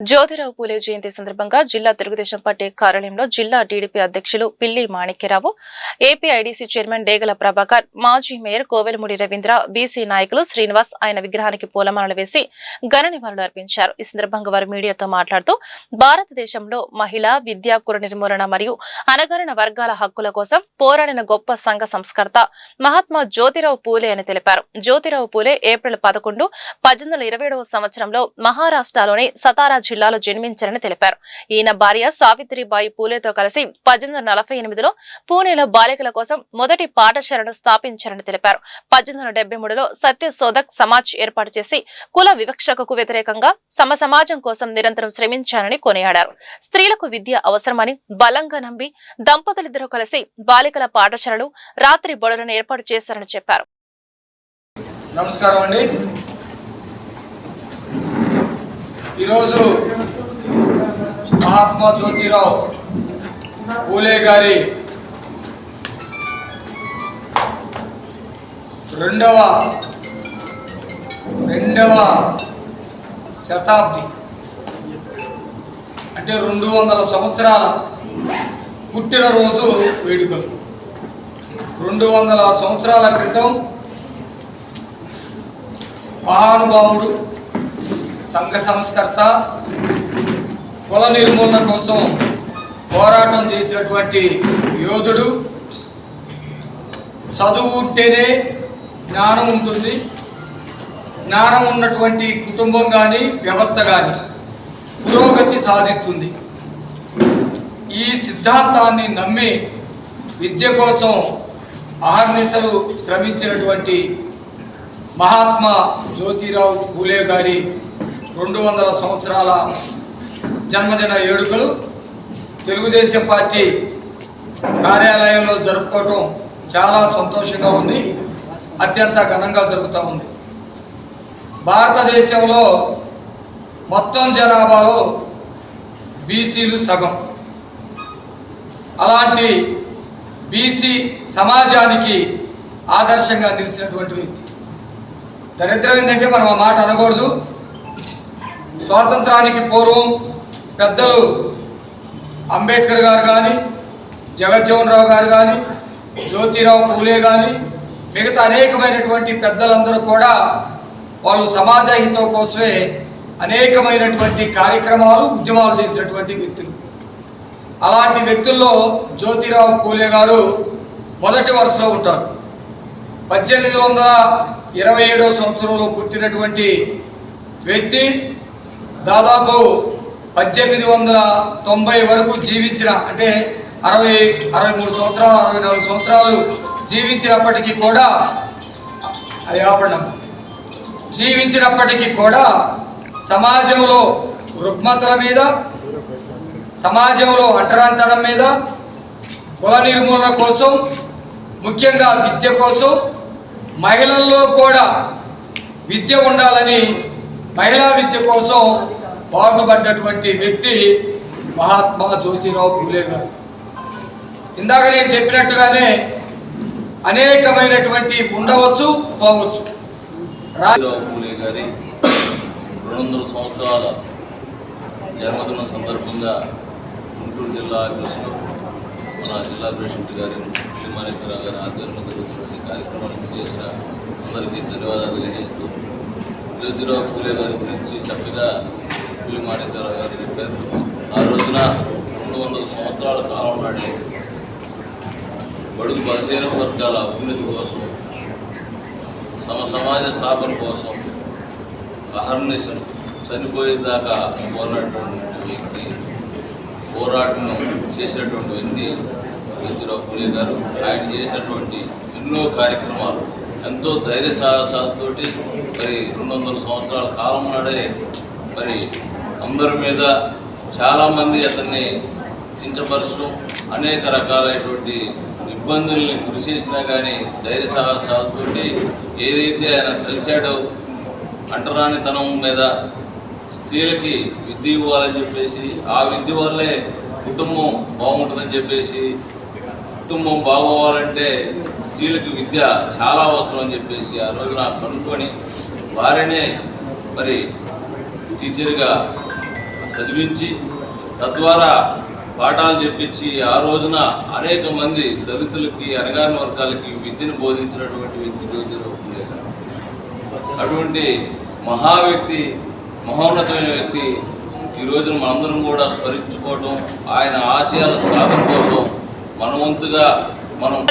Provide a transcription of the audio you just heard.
జ్యోతిరావు పూలే జయంతి సందర్భంగా జిల్లా తెలుగుదేశం పార్టీ కార్యాలయంలో జిల్లా టీడీపీ అధ్యక్షులు పిల్లి మాణిక్యరావు, ఏపీఐడీసీ చైర్మన్ డేగల ప్రభాకర్, మాజీ మేయర్ కోవెలమూడి రవీంద్ర, బీసీ నాయకులు శ్రీనివాస్ ఆయన విగ్రహానికి పూలమాలలు వేసి ఘన నివాళులు అర్పించారు. ఈ సందర్భంగా వారు మీడియాతో మాట్లాడుతూ భారతదేశంలో మహిళా, విద్యా కుల నిర్మూలన మరియు అణగారిన వర్గాల హక్కుల కోసం పోరాడిన గొప్ప సంఘ సంస్కర్త మహాత్మా జ్యోతిరావు పూలే అని తెలిపారు. జ్యోతిరావు పూలే ఏప్రిల్ 11, 1827వ సంవత్సరంలో మహారాష్ట్రలోని సతారా జిల్లాలో జన్మించారని తెలిపారు. ఈయన భార్య సావిత్రిబాయి పూలేతో కలిసి 1848లో పూణేలో బాలికల కోసం మొదటి పాఠశాలను స్థాపించారని తెలిపారు. 1873లో సత్యశోధక్ సమాజ్ ఏర్పాటు చేసి కుల వివక్షకు వ్యతిరేకంగా సమాజం కోసం నిరంతరం శ్రమించారని కొనియాడారు. స్త్రీలకు విద్య అవసరమని బలంగా నమ్మి దంపతులిద్దరూ కలిసి బాలికల పాఠశాలలు, రాత్రి బడులను ఏర్పాటు చేశారని చెప్పారు. నమస్కారం అండి. ఈరోజు మహాత్మా జ్యోతిరావు పూలే గారి రెండవ శతాబ్ది అంటే 200 సంవత్సరాల పుట్టినరోజు వేడుకలు. 200 సంవత్సరాల క్రితం మహానుభావుడు, సంఘ సంస్కర్త, కుల నిర్మూలన కోసం పోరాటం చేసినటువంటి యోధుడు. చదువు ఉంటేనే జ్ఞానం ఉంటుంది, జ్ఞానం ఉన్నటువంటి కుటుంబం కానీ వ్యవస్థ కానీ పురోగతి సాధిస్తుంది. ఈ సిద్ధాంతాన్ని నమ్మి విద్య కోసం అహర్నిశలు శ్రమించినటువంటి మహాత్మా జ్యోతిరావు పూలే గారి 200 సంవత్సరాల జన్మదిన వేడుకలు తెలుగుదేశం పార్టీ కార్యాలయంలో జరుపుకోవటం చాలా సంతోషంగా ఉంది, అత్యంత ఘనంగా జరుగుతూ ఉంది. భారతదేశంలో మొత్తం జనాభాలో బీసీలు సగం. అలాంటి బీసీ సమాజానికి ఆదర్శంగా నిలిచినటువంటి వ్యక్తి. దరిద్రం ఏంటంటే మనం ఆ మాట అనకూడదు. స్వాతంత్రానికి పూర్వం పెద్దలు అంబేద్కర్ గారు కానీ, జగజ్జీవన్ రావు గారు కానీ, జ్యోతిరావు పూలే కానీ, మిగతా అనేకమైనటువంటి పెద్దలందరూ కూడా వాళ్ళు సమాజ హితం కోసమే అనేకమైనటువంటి కార్యక్రమాలు, ఉద్యమాలు చేసినటువంటి వ్యక్తులు. అలాంటి వ్యక్తుల్లో జ్యోతిరావు పూలే గారు మొదటి వరుసలో ఉంటారు. 1827వ సంవత్సరంలో పుట్టినటువంటి వ్యక్తి దాదాపు 1890 వరకు జీవించిన, అంటే 63 సంవత్సరాలు, 64 సంవత్సరాలు జీవించినప్పటికీ కూడా సమాజంలో రుగ్మతల మీద, సమాజంలో అంటరాంతరం మీద, కుల నిర్మూలన కోసం, ముఖ్యంగా విద్య కోసం, మహిళల్లో కూడా విద్య ఉండాలని మహిళా విద్య కోసం పాటుపడ్డటువంటి వ్యక్తి మహాత్మా జ్యోతిరావు పూలే గారు. ఇందాక నేను చెప్పినట్టుగానే అనేకమైనటువంటి ఉండవచ్చు, పోవచ్చు. జ్యోతిరావు పూలే గారి 200 సంవత్సరాల జన్మదినం సందర్భంగా గుంటూరు జిల్లా ఆఫీసులో మన జిల్లా ప్రెసిడెంట్ గారి పిల్లి మాణిక్యరావు గారి ఆధ్వర్యంలో జరుగుతున్న కార్యక్రమానికి చేసిన అందరికీ ధన్యవాదాలు తెలియజేస్తూ, జ్యోతిరావు పూలే గారి గురించి చక్కగా పిల్లి మాణిక్యరావు గారు చెప్పారు. ఆ రోజున 200 సంవత్సరాల కాలం నాటి బడుగు బలహీన వర్గాల అభివృద్ధి కోసం, సమాజ స్థాపన కోసం అహర్నిశలు చనిపోయేదాకా పోరాటం చేసినటువంటి వ్యక్తి జ్యోతిరావు పూలే గారు. ఆయన చేసినటువంటి ఎన్నో కార్యక్రమాలు ఎంతో ధైర్య సాహసాలతోటి మరి 200 సంవత్సరాల కాలం నాడే మరి అందరి మీద చాలామంది అతన్ని కించపరచడం, అనేక రకాలైనటువంటి ఇబ్బందుల్ని గురి చేసినా కానీ ధైర్య సాహసాలతోటి ఏదైతే ఆయన కలిశాడో అంటరానితనం మీద స్త్రీలకి విద్య ఇవ్వాలని చెప్పేసి, ఆ విద్య వల్లే కుటుంబం బాగుంటుందని చెప్పేసి, కుటుంబం బాగోవాలంటే స్త్రీలకు విద్య చాలా అవసరం అని చెప్పేసి ఆ రోజున కనుక్కొని వారినే మరి టీచర్గా చదివించి తద్వారా పాఠాలు చెప్పించి ఆ రోజున అనేక మంది దళితులకి అణగారిన వర్గాలకి విద్యను బోధించినటువంటి వ్యక్తి జ్యోతిరావు పూలే గారు. అటువంటి మహా వ్యక్తి, మహోన్నతమైన వ్యక్తి ఈ రోజున మనందరం కూడా స్మరించుకోవటం, ఆయన ఆశయాల సాధన కోసం మన వంతుగా మనం